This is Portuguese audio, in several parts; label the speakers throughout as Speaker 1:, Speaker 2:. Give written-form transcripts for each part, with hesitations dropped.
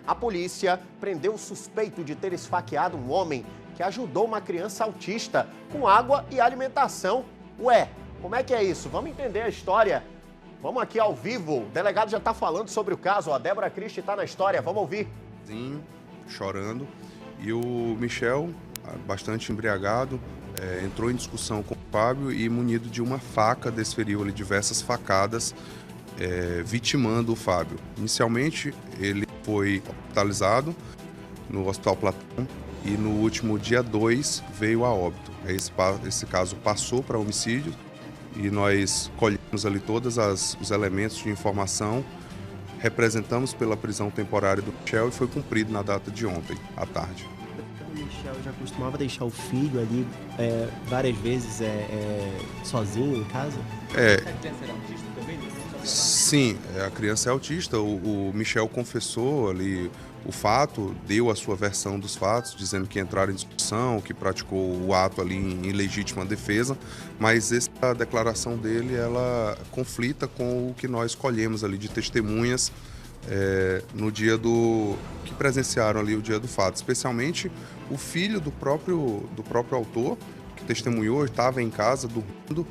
Speaker 1: A polícia prendeu o suspeito de ter esfaqueado um homem que ajudou uma criança autista com água e alimentação. Ué, como é que é isso? Vamos entender a história. Vamos aqui ao vivo. O delegado já está falando sobre o caso. A Débora Christie está na história. Vamos ouvir.
Speaker 2: Chorando. E o Michel, bastante embriagado, entrou em discussão com o Fábio e, munido de uma faca, desferiu ali diversas facadas, vitimando o Fábio. Inicialmente, ele foi hospitalizado no Hospital Platão e no último dia 2 veio a óbito. Esse caso passou para homicídio e nós colhemos ali todos os elementos de informação, representamos pela prisão temporária do Michel e foi cumprido na data de ontem, à tarde.
Speaker 3: O Michel já costumava deixar o filho ali várias vezes sozinho em casa?
Speaker 4: A criança era autista também?
Speaker 2: Sim, a criança é autista. O Michel confessou ali o fato, deu a sua versão dos fatos, dizendo que entraram em discussão, que praticou o ato ali em legítima defesa, mas essa declaração dele, ela conflita com o que nós colhemos ali de testemunhas no dia que presenciaram ali o dia do fato, especialmente o filho do próprio autor, que testemunhou, estava em casa dormindo,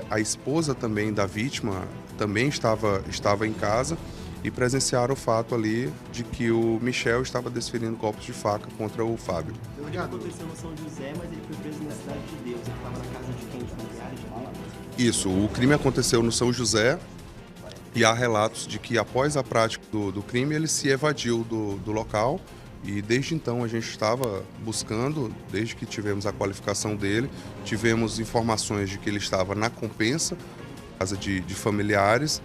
Speaker 2: a esposa também da vítima também estava em casa e presenciaram o fato ali de que o Michel estava desferindo golpes de faca contra o Fábio.
Speaker 3: O crime aconteceu no São José, mas ele foi preso na Cidade de Deus. Ele estava na casa de quem? De familiares?
Speaker 2: Isso, o crime aconteceu no São José e há relatos de que após a prática do crime ele se evadiu do local e desde então a gente estava buscando, desde que tivemos a qualificação dele, tivemos informações de que ele estava na Compensa, casa de familiares,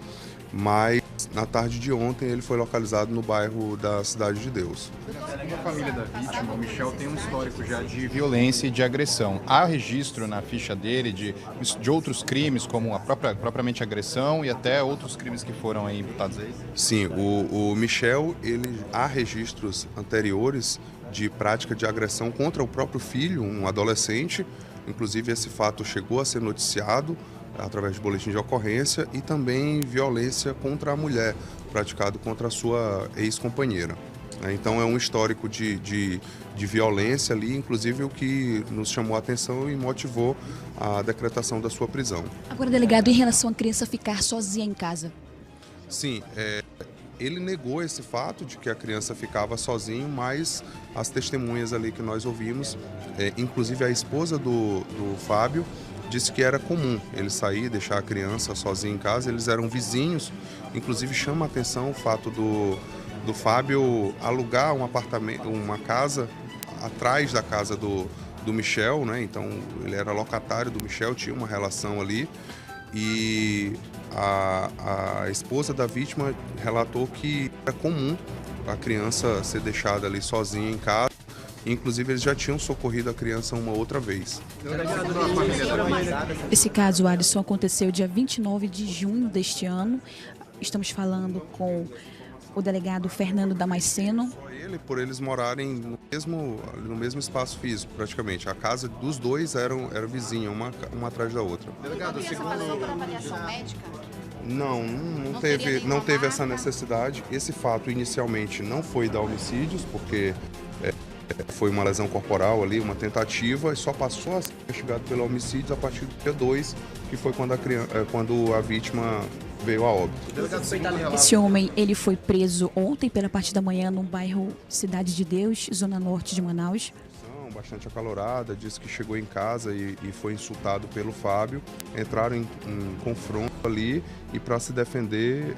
Speaker 2: mas na tarde de ontem ele foi localizado no bairro da Cidade de Deus.
Speaker 5: Segundo a família da vítima, o Michel tem um histórico já de violência e de agressão. Há registro na ficha dele de outros crimes, como a propriamente agressão e até outros crimes que foram aí imputados a ele?
Speaker 2: Sim, o Michel, há registros anteriores de prática de agressão contra o próprio filho, um adolescente. Inclusive esse fato chegou a ser noticiado através de boletim de ocorrência e também violência contra a mulher, praticado contra a sua ex-companheira. Então é um histórico de violência ali, inclusive o que nos chamou a atenção e motivou a decretação da sua prisão.
Speaker 6: Agora, delegado, em relação à criança ficar sozinha em casa?
Speaker 2: Sim, ele negou esse fato de que a criança ficava sozinha, mas as testemunhas ali que nós ouvimos, inclusive a esposa do Fábio, disse que era comum ele sair, deixar a criança sozinha em casa, eles eram vizinhos, inclusive chama a atenção o fato do Fábio alugar um apartamento, uma casa atrás da casa do Michel, né? Então ele era locatário do Michel, tinha uma relação ali e a esposa da vítima relatou que era comum a criança ser deixada ali sozinha em casa. Inclusive, eles já tinham socorrido a criança uma outra vez.
Speaker 6: Esse caso, Alisson, aconteceu dia 29 de junho deste ano. Estamos falando com o delegado Fernando Damasceno.
Speaker 2: Só ele, por eles morarem no mesmo espaço físico, praticamente. A casa dos dois era vizinha, uma atrás da outra.
Speaker 7: Delegado, segundo a avaliação médica?
Speaker 2: Não teve essa necessidade. Esse fato, inicialmente, não foi da homicídios, porque foi uma lesão corporal ali, uma tentativa, e só passou a ser investigado pelo homicídio a partir do dia 2, que foi quando a vítima veio a óbito.
Speaker 6: Esse homem, ele foi preso ontem pela parte da manhã no bairro Cidade de Deus, zona norte de Manaus.
Speaker 2: Bastante acalorada, disse que chegou em casa e foi insultado pelo Fábio, entraram em confronto ali e para se defender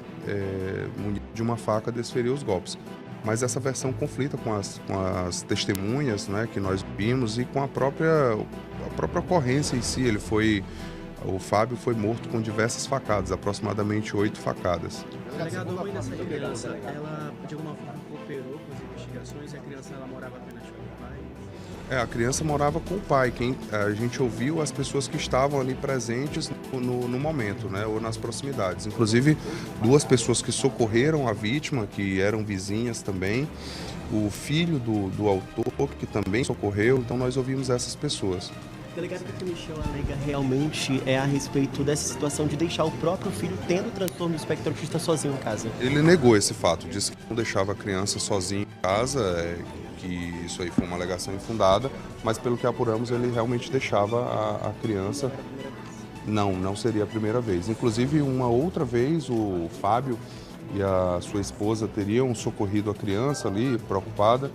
Speaker 2: de uma faca desferiu os golpes. Mas essa versão conflita com as testemunhas, né, que nós vimos e com a própria ocorrência em si. O Fábio foi morto com diversas facadas, aproximadamente 8 facadas.
Speaker 3: Delegado, a mãe dessa criança, ela de alguma forma cooperou com as investigações e a criança ela morava apenas com o pai?
Speaker 2: A criança morava com o pai. A gente ouviu as pessoas que estavam ali presentes no momento, né, ou nas proximidades. Inclusive, 2 pessoas que socorreram a vítima, que eram vizinhas também, o filho do autor, que também socorreu, então nós ouvimos essas pessoas.
Speaker 3: Delegado, que o Michel alega realmente é a respeito dessa situação de deixar o próprio filho tendo transtorno do espectro autista sozinho em casa.
Speaker 2: Ele negou esse fato, disse que não deixava a criança sozinha em casa, que isso aí foi uma alegação infundada, mas pelo que apuramos ele realmente deixava a criança. Não seria a primeira vez. Inclusive uma outra vez o Fábio e a sua esposa teriam socorrido a criança ali, preocupada,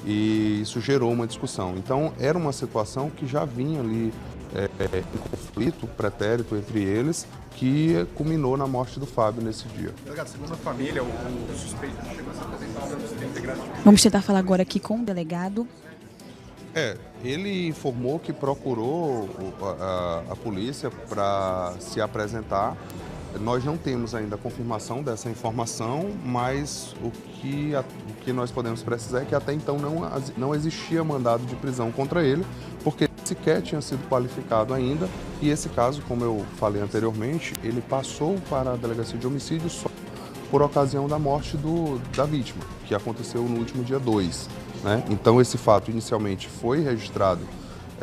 Speaker 2: e isso gerou uma discussão. Então, era uma situação que já vinha ali em conflito pretérito entre eles, que culminou na morte do Fábio nesse dia.
Speaker 5: Delegado, segundo a família, o suspeito chegou a se apresentar.
Speaker 6: Vamos tentar falar agora aqui com o delegado.
Speaker 2: Ele informou que procurou a polícia para se apresentar. Nós não temos ainda a confirmação dessa informação, mas o que nós podemos precisar é que até então não existia mandado de prisão contra ele, porque sequer tinha sido qualificado ainda, e esse caso, como eu falei anteriormente, ele passou para a delegacia de homicídio só por ocasião da morte da vítima, que aconteceu no último dia 2. Né? Então esse fato inicialmente foi registrado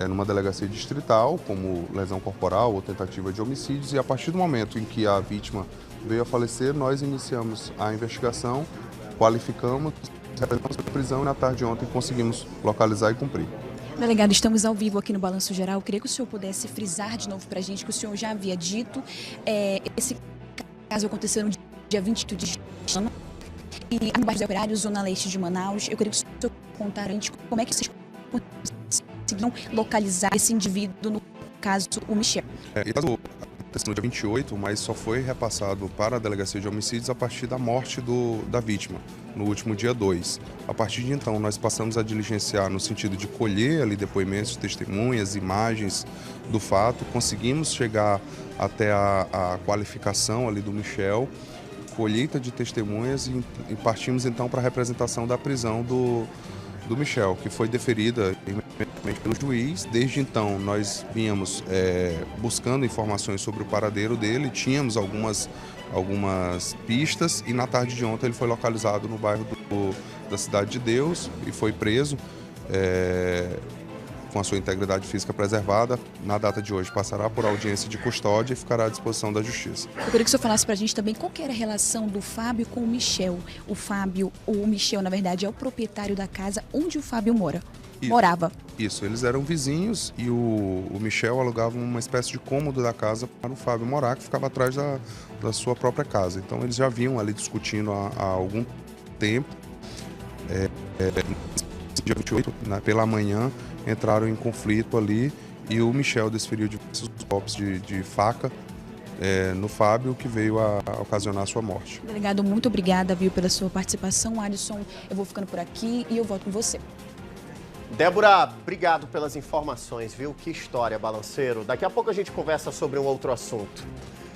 Speaker 2: numa delegacia distrital, como lesão corporal ou tentativa de homicídios, e a partir do momento em que a vítima veio a falecer, nós iniciamos a investigação, qualificamos, realizamos a prisão e na tarde de ontem conseguimos localizar e cumprir.
Speaker 6: Delegado, estamos ao vivo aqui no Balanço Geral. Eu queria que o senhor pudesse frisar de novo para a gente que o senhor já havia dito. Esse caso aconteceu no dia 28 de janeiro, e no bairro dos Operários, Zona Leste de Manaus. Eu queria que o senhor contasse a gente como é que vocês conseguiram localizar esse indivíduo, no caso, o Michel.
Speaker 2: O caso aconteceu no dia 28, mas só foi repassado para a delegacia de homicídios a partir da morte da vítima, no último dia 2. A partir de então, nós passamos a diligenciar no sentido de colher ali depoimentos, testemunhas, imagens do fato. Conseguimos chegar até a qualificação ali do Michel, colheita de testemunhas e partimos então para a representação da prisão do Michel, que foi deferida pelo juiz. Desde então, nós vínhamos buscando informações sobre o paradeiro dele, tínhamos algumas pistas, e na tarde de ontem ele foi localizado no bairro da Cidade de Deus e foi preso com a sua integridade física preservada. Na data de hoje passará por audiência de custódia e ficará à disposição da Justiça.
Speaker 6: Eu queria que o senhor falasse para a gente também qual que era a relação do Fábio com o Michel. O Michel, na verdade, é o proprietário da casa onde o Fábio morava.
Speaker 2: Isso, eles eram vizinhos e o Michel alugava uma espécie de cômodo da casa para o Fábio morar, que ficava atrás da sua própria casa. Então eles já vinham ali discutindo há algum tempo. Dia 28, pela manhã, entraram em conflito ali e o Michel desferiu diversos golpes de faca no Fábio, que veio a ocasionar a sua morte.
Speaker 6: Delegado, muito obrigada, pela sua participação. Alisson, eu vou ficando por aqui e eu volto com você.
Speaker 1: Débora, obrigado pelas informações, viu? Que história, balanceiro. Daqui a pouco a gente conversa sobre um outro assunto.